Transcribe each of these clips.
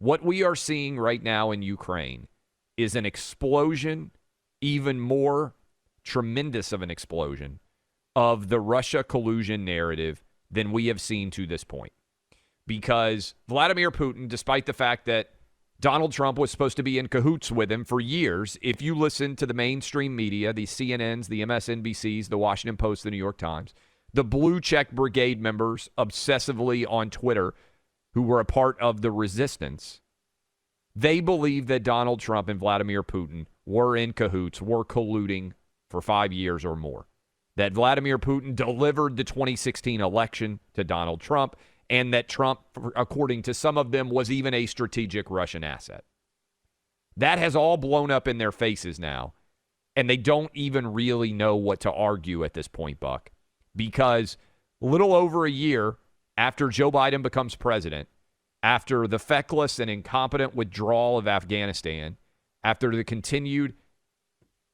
What we are seeing right now in Ukraine is an explosion, even more tremendous of an explosion, of the Russia collusion narrative than we have seen to this point. Because Vladimir Putin, despite the fact that Donald Trump was supposed to be in cahoots with him for years, if you listen to the mainstream media, the CNNs, the MSNBCs, the Washington Post, the New York Times, the Blue Check Brigade members obsessively on Twitter who were a part of the resistance, they believe that Donald Trump and Vladimir Putin were in cahoots, were colluding for 5 years or more. That Vladimir Putin delivered the 2016 election to Donald Trump, and that Trump, according to some of them, was even a strategic Russian asset. That has all blown up in their faces now, and they don't even really know what to argue at this point, Buck, because a little over a year after Joe Biden becomes president, after the feckless and incompetent withdrawal of Afghanistan, after the continued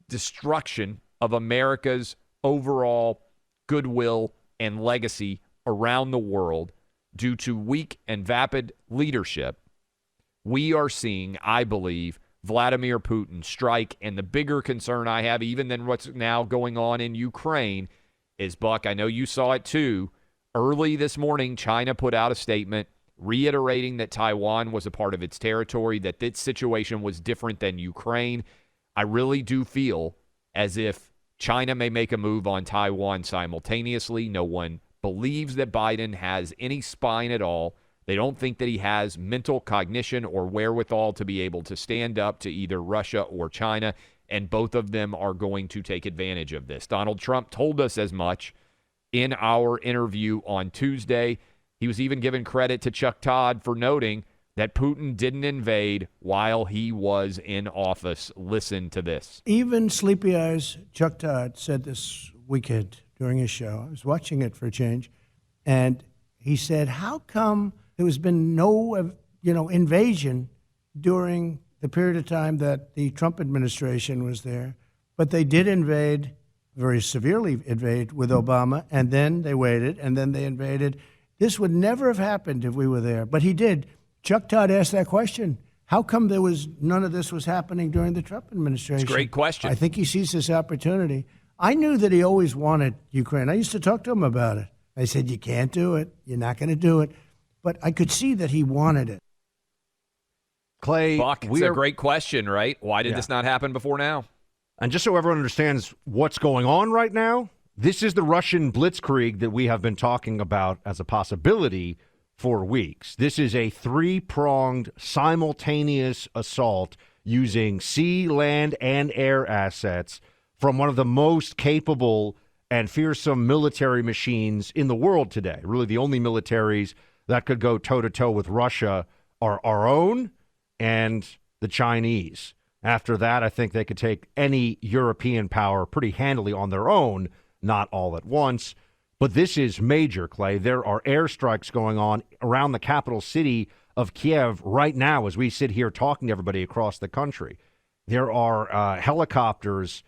destruction of America's overall goodwill and legacy around the world due to weak and vapid leadership, we are seeing, I believe, Vladimir Putin strike. And the bigger concern I have, even than what's now going on in Ukraine, is, Buck, I know you saw it too. Early this morning, China put out a statement reiterating that Taiwan was a part of its territory, that this situation was different than Ukraine. I really do feel as if China may make a move on Taiwan simultaneously. No one believes that Biden has any spine at all. They don't think that he has mental cognition or wherewithal to be able to stand up to either Russia or China, and both of them are going to take advantage of this. Donald Trump told us as much in our interview on Tuesday. He was even given credit to Chuck Todd for noting that Putin didn't invade while he was in office. Listen to this. Even Sleepy Eyes Chuck Todd said this weekend during his show. I was watching it for a change, and he said, how come there has been no invasion during the period of time that the Trump administration was there, but they did invade, very severely invade with Obama, and then they waited, and then they invaded. This would never have happened if we were there, but he did. Chuck Todd asked that question. How come there was none of this was happening during the Trump administration? It's a great question. I think he sees this opportunity. I knew that he always wanted Ukraine. I used to talk to him about it. I said, you can't do it. You're not going to do it. But I could see that he wanted it. Clay, Buck, it's a great question, right? Why did this not happen before now? And just so everyone understands what's going on right now, this is the Russian blitzkrieg that we have been talking about as a possibility for weeks. This is a three-pronged simultaneous assault using sea, land, and air assets from one of the most capable and fearsome military machines in the world today. Really, the only militaries that could go toe-to-toe with Russia are our own and the Chinese. After that, I think they could take any European power pretty handily on their own, not all at once. But this is major, Clay. There are airstrikes going on around the capital city of Kiev right now as we sit here talking to everybody across the country. There are helicopters,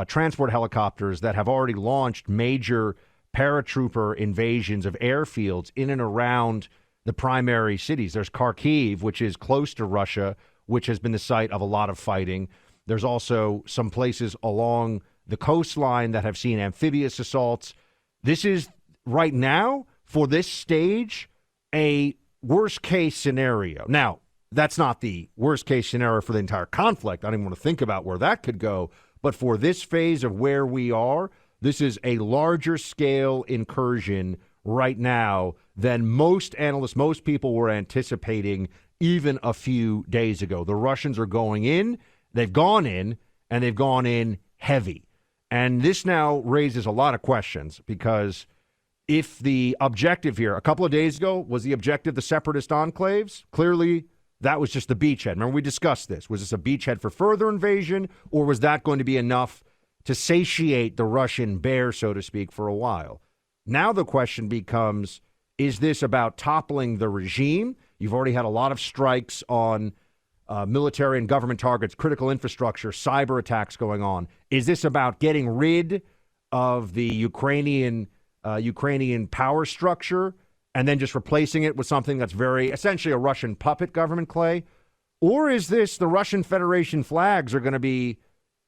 transport helicopters that have already launched major paratrooper invasions of airfields in and around the primary cities. There's Kharkiv, which is close to Russia, which has been the site of a lot of fighting. There's also some places along the coastline that have seen amphibious assaults. This is, right now, for this stage, a worst-case scenario. Now, that's not the worst-case scenario for the entire conflict. I don't even want to think about where that could go. But for this phase of where we are, this is a larger-scale incursion right now than most analysts, most people were anticipating even a few days ago. The Russians are going in, they've gone in, and they've gone in heavy. And this now raises a lot of questions because if the objective here, a couple of days ago, was the objective the separatist enclaves? Clearly, that was just the beachhead. Remember, we discussed this. Was this a beachhead for further invasion, or was that going to be enough to satiate the Russian bear, so to speak, for a while? Now the question becomes, is this about toppling the regime? You've already had a lot of strikes on military and government targets, critical infrastructure, cyber attacks going on. Is this about getting rid of the Ukrainian power structure and then just replacing it with something that's very essentially a Russian puppet government, Clay? Or is this the Russian Federation flags are going to be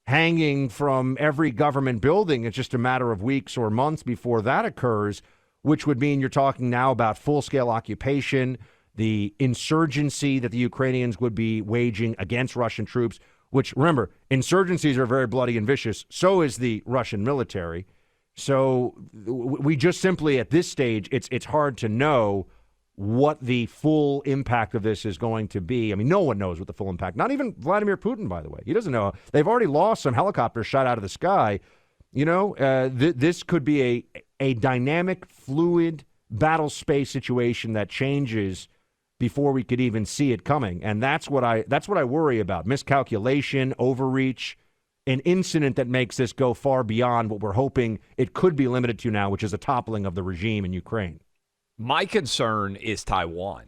hanging from every government building? It's just a matter of weeks or months before that occurs, which would mean you're talking now about full-scale occupation, the insurgency that the Ukrainians would be waging against Russian troops, which, remember, insurgencies are very bloody and vicious. So is the Russian military. So we just simply, at this stage, it's hard to know what the full impact of this is going to be. I mean, no one knows what the full impact, not even Vladimir Putin, by the way. He doesn't know. They've already lost some helicopters shot out of the sky. You know, this could be a dynamic, fluid battle space situation that changes before we could even see it coming. And that's what I worry about. Miscalculation, overreach, an incident that makes this go far beyond what we're hoping it could be limited to now, which is a toppling of the regime in Ukraine. My concern is Taiwan.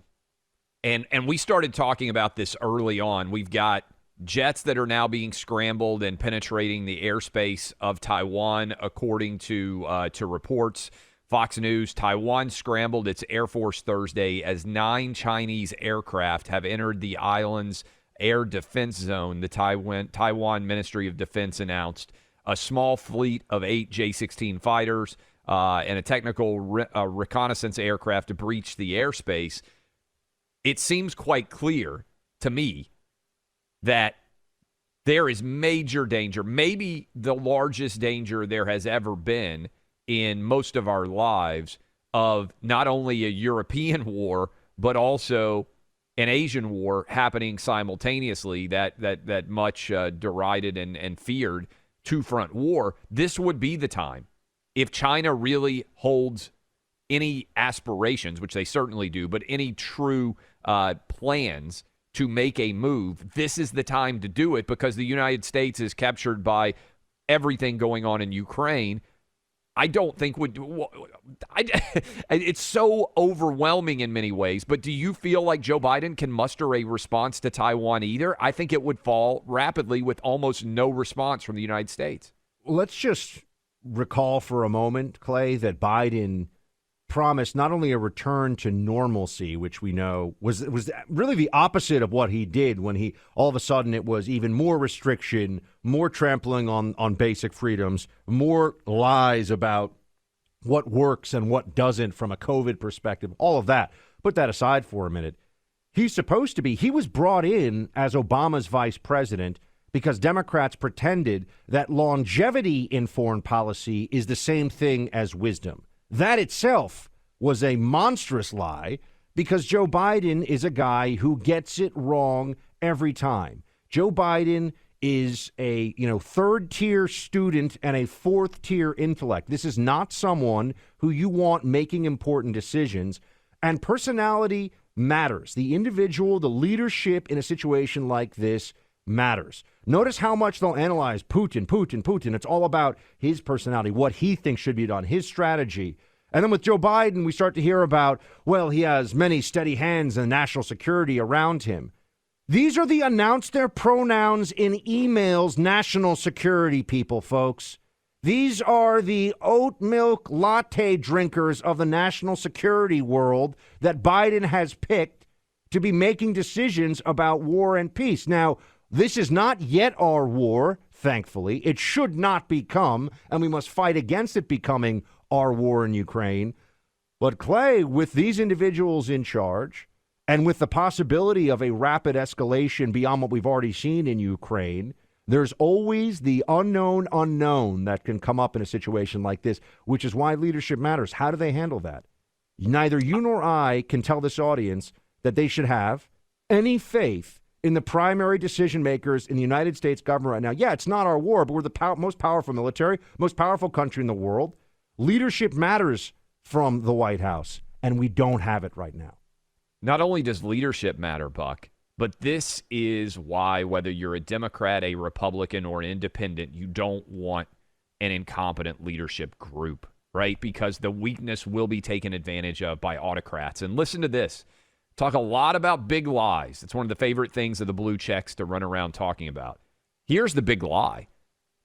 And we started talking about this early on. We've got jets that are now being scrambled and penetrating the airspace of Taiwan, according to reports. Fox News, Taiwan scrambled its Air Force Thursday as 9 Chinese aircraft have entered the island's air defense zone, the Taiwan Ministry of Defense announced. A small fleet of 8 J-16 fighters and a technical reconnaissance aircraft breached the airspace. It seems quite clear to me that there is major danger, maybe the largest danger there has ever been in most of our lives, of not only a European war, but also an Asian war happening simultaneously, that much derided and feared two-front war. This would be the time. If China really holds any aspirations, which they certainly do, but any true plans to make a move, this is the time to do it, because the United States is captured by everything going on in Ukraine. I don't think it's so overwhelming in many ways, but do you feel like Joe Biden can muster a response to Taiwan either? I think it would fall rapidly with almost no response from the United States. Let's just recall for a moment, Clay, that Biden promised not only a return to normalcy, which we know was really the opposite of what he did when he all of a sudden it was even more restriction, more trampling on basic freedoms, more lies about what works and what doesn't from a COVID perspective, all of that. Put that aside for a minute. He was brought in as Obama's vice president because Democrats pretended that longevity in foreign policy is the same thing as wisdom. That itself was a monstrous lie, because Joe Biden is a guy who gets it wrong every time. Joe Biden is a third-tier student and a fourth-tier intellect. This is not someone who you want making important decisions. And personality matters. The individual, the leadership in a situation like this matters. Notice how much they'll analyze Putin. It's all about his personality, what he thinks should be done, his strategy. And then with Joe Biden, we start to hear about, well, he has many steady hands and national security around him. These are the announce their pronouns in emails national security people, folks. These are the oat milk latte drinkers of the national security world that Biden has picked to be making decisions about war and peace. Now, this is not yet our war, thankfully. It should not become, and we must fight against it becoming our war in Ukraine. But Clay, with these individuals in charge, and with the possibility of a rapid escalation beyond what we've already seen in Ukraine, there's always the unknown that can come up in a situation like this, which is why leadership matters. How do they handle that? Neither you nor I can tell this audience that they should have any faith in the primary decision makers in the United States government right now. Yeah, it's not our war, but we're the most powerful military, most powerful country in the world. Leadership matters from the White House, and we don't have it right now. Not only does leadership matter, Buck, but this is why, whether you're a Democrat, a Republican, or an independent, you don't want an incompetent leadership group, right? Because the weakness will be taken advantage of by autocrats. And listen to this. Talk a lot about big lies. It's one of the favorite things of the blue checks to run around talking about. Here's the big lie.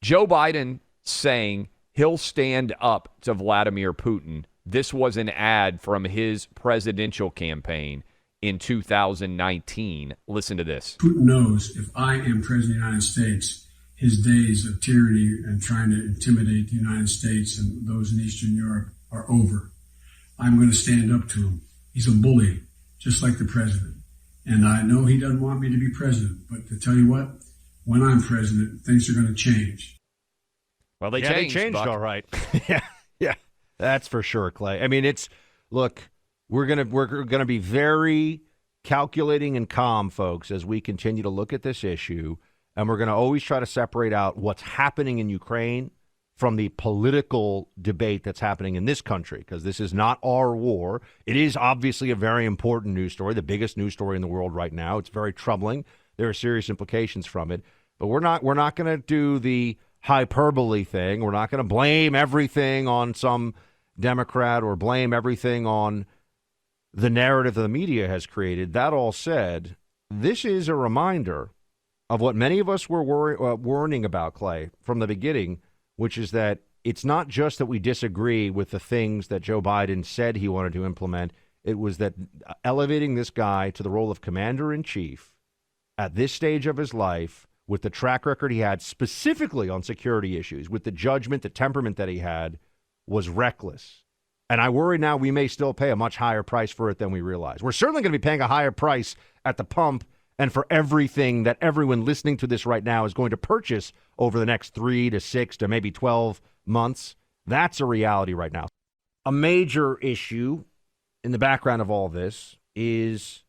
Joe Biden saying he'll stand up to Vladimir Putin This was an ad from his presidential campaign in 2019. Listen to this. Putin knows if I am president of the United States, his days of tyranny and trying to intimidate the United States and those in Eastern Europe are over. I'm going to stand up to him. He's a bully, just like the president. And I know he doesn't want me to be president, but to tell you what, when I'm president, things are going to change. Well, they They changed, Buck. all right. yeah, that's for sure, Clay. I mean, look, we're gonna be very calculating and calm, folks, as we continue to look at this issue, and we're gonna always try to separate out what's happening in Ukraine from the political debate that's happening in this country, because this is not our war. It is obviously a very important news story, the biggest news story in the world right now. It's very troubling. There are serious implications from it, but we're not going to do the hyperbole thing. We're not going to blame everything on some Democrat or blame everything on the narrative the media has created. That all said, this is a reminder of what many of us were warning about, Clay, from the beginning, which is that it's not just that we disagree with the things that Joe Biden said he wanted to implement. It was that elevating this guy to the role of commander-in-chief at this stage of his life, with the track record he had specifically on security issues, with the judgment, the temperament that he had, was reckless. And I worry now we may still pay a much higher price for it than we realize. We're certainly going to be paying a higher price at the pump and for everything that everyone listening to this right now is going to purchase over the next 3 to 6 to maybe 12 months. That's a reality right now. A major issue in the background of all this is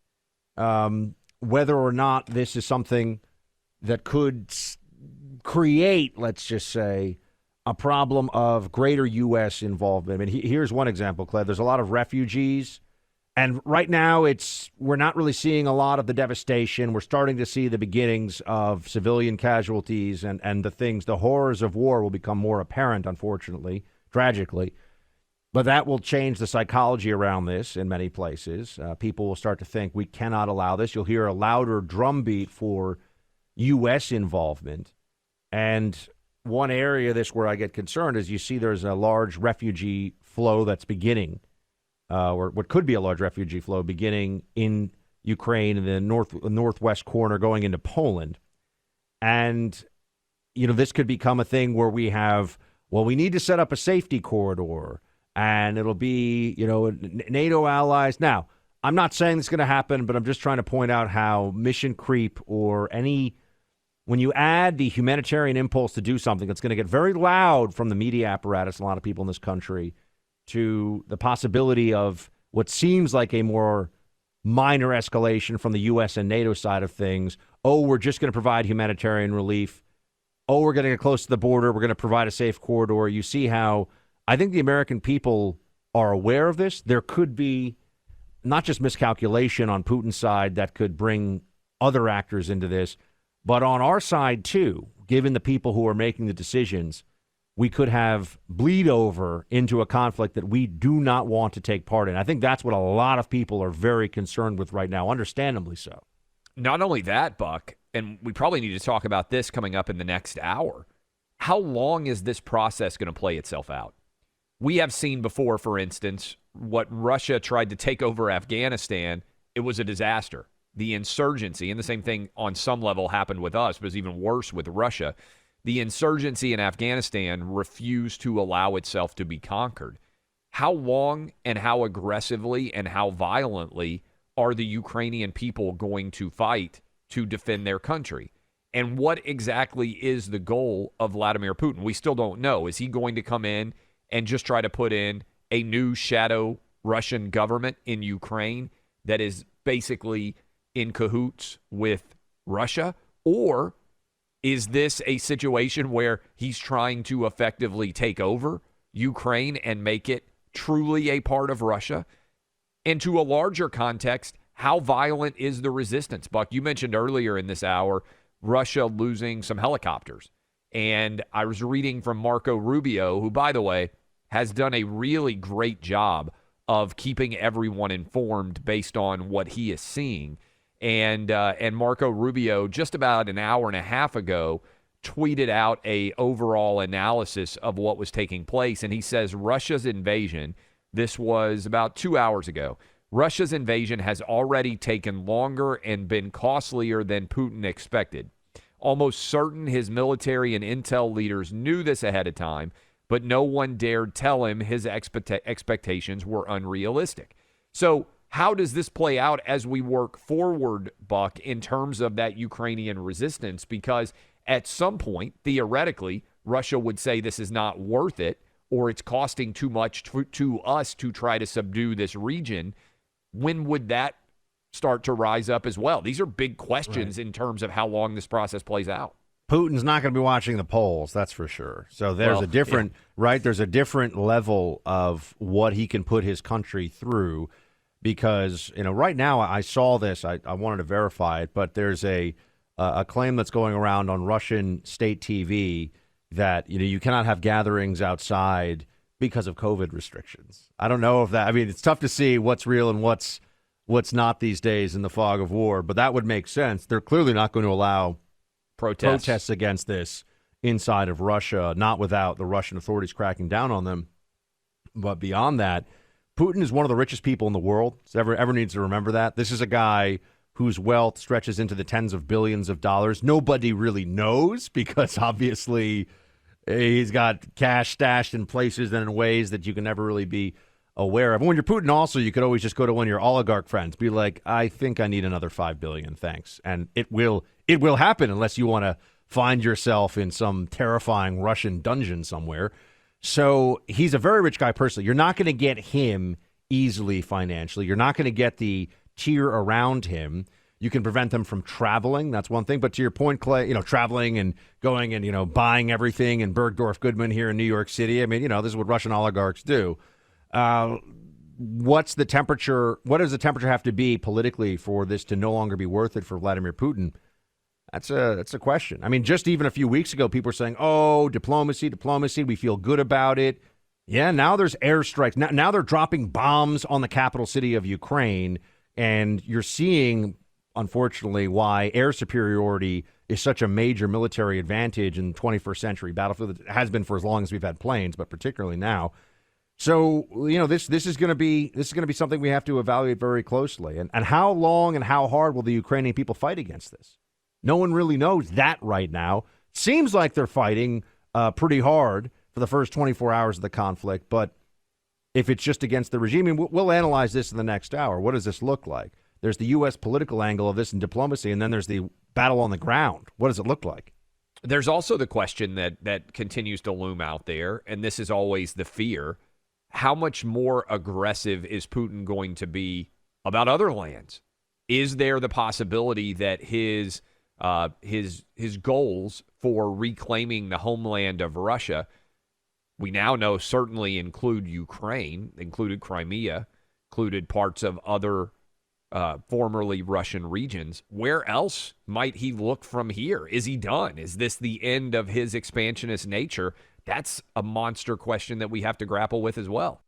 whether or not this is something that could create, let's just say, a problem of greater U.S. involvement. I mean, here's one example, Clay. There's a lot of refugees, and right now we're not really seeing a lot of the devastation. We're starting to see the beginnings of civilian casualties, and the horrors of war will become more apparent, unfortunately, tragically. But that will change the psychology around this in many places. People will start to think we cannot allow this. You'll hear a louder drumbeat for U.S. involvement. And one area of this where I get concerned is you see there's a large refugee flow that's beginning, or what could be a large refugee flow beginning in Ukraine in the northwest corner going into Poland. And, this could become a thing where we need to set up a safety corridor, and it'll be, NATO allies. Now, I'm not saying this is going to happen, but I'm just trying to point out how mission creep when you add the humanitarian impulse to do something that's going to get very loud from the media apparatus, a lot of people in this country, to the possibility of what seems like a more minor escalation from the U.S. and NATO side of things. Oh, we're just going to provide humanitarian relief. Oh, we're going to get close to the border. We're going to provide a safe corridor. You see how I think the American people are aware of this. There could be not just miscalculation on Putin's side that could bring other actors into this, but on our side, too, given the people who are making the decisions, we could have bleed over into a conflict that we do not want to take part in. I think that's what a lot of people are very concerned with right now, understandably so. Not only that, Buck, and we probably need to talk about this coming up in the next hour, how long is this process going to play itself out? We have seen before, for instance, what Russia tried to take over Afghanistan. It was a disaster. The insurgency, and the same thing on some level happened with us, but it was even worse with Russia. The insurgency in Afghanistan refused to allow itself to be conquered. How long and how aggressively and how violently are the Ukrainian people going to fight to defend their country? And what exactly is the goal of Vladimir Putin? We still don't know. Is he going to come in and just try to put in a new shadow Russian government in Ukraine that is basically in cahoots with Russia? Or is this a situation where he's trying to effectively take over Ukraine and make it truly a part of Russia? And to a larger context, how violent is the resistance? Buck, you mentioned earlier in this hour Russia losing some helicopters. And I was reading from Marco Rubio, who, by the way, has done a really great job of keeping everyone informed based on what he is seeing. And Marco Rubio, just about an hour and a half ago, tweeted out a overall analysis of what was taking place. And he says Russia's invasion This was about 2 hours ago. Russia's invasion has already taken longer and been costlier than Putin expected. Almost certain his military and intel leaders knew this ahead of time, but no one dared tell him his expectations were unrealistic. So how does this play out as we work forward, Buck, in terms of that Ukrainian resistance? Because at some point, theoretically, Russia would say this is not worth it, or it's costing too much to us to try to subdue this region. When would that start to rise up as well? These are big questions in terms of how long this process plays out. Putin's not going to be watching the polls, that's for sure. So there's a different, right? There's a different level of what he can put his country through because, right now I saw this. I wanted to verify it, but there's a claim that's going around on Russian state TV that, you cannot have gatherings outside because of COVID restrictions. I don't know if that, it's tough to see what's real and what's not these days in the fog of war, but that would make sense. They're clearly not going to allow protests against this inside of Russia, not without the Russian authorities cracking down on them. But beyond that, Putin is one of the richest people in the world. So ever needs to remember that. This is a guy whose wealth stretches into the tens of billions of dollars. Nobody really knows because obviously he's got cash stashed in places and in ways that you can never really be aware of. And when you're Putin also, you could always just go to one of your oligarch friends, be like, I think I need another $5 billion, thanks. And it will happen unless you want to find yourself in some terrifying Russian dungeon somewhere. So he's a very rich guy personally. You're not going to get him easily financially. You're not going to get the tier around him. You can prevent them from traveling. That's one thing. But to your point, Clay, traveling and going and, buying everything in Bergdorf Goodman here in New York City. This is what Russian oligarchs do. What's the temperature? What does the temperature have to be politically for this to no longer be worth it for Vladimir Putin? That's a question. Just even a few weeks ago, people were saying, oh, diplomacy, we feel good about it. Yeah, now there's airstrikes. Now they're dropping bombs on the capital city of Ukraine, and you're seeing, unfortunately, why air superiority is such a major military advantage in the 21st century battlefield. It has been for as long as we've had planes, but particularly now. So, this is going to be something we have to evaluate very closely. And how long and how hard will the Ukrainian people fight against this? No one really knows that right now. Seems like they're fighting pretty hard for the first 24 hours of the conflict. But if it's just against the regime, we'll analyze this in the next hour. What does this look like? There's the U.S. political angle of this in diplomacy, and then there's the battle on the ground. What does it look like? There's also the question that continues to loom out there, and this is always the fear. How much more aggressive is Putin going to be about other lands? Is there the possibility that his goals for reclaiming the homeland of Russia, we now know certainly include Ukraine, included Crimea, included parts of other formerly Russian regions? Where else might he look from here? Is he done? Is this the end of his expansionist nature? That's a monster question that we have to grapple with as well.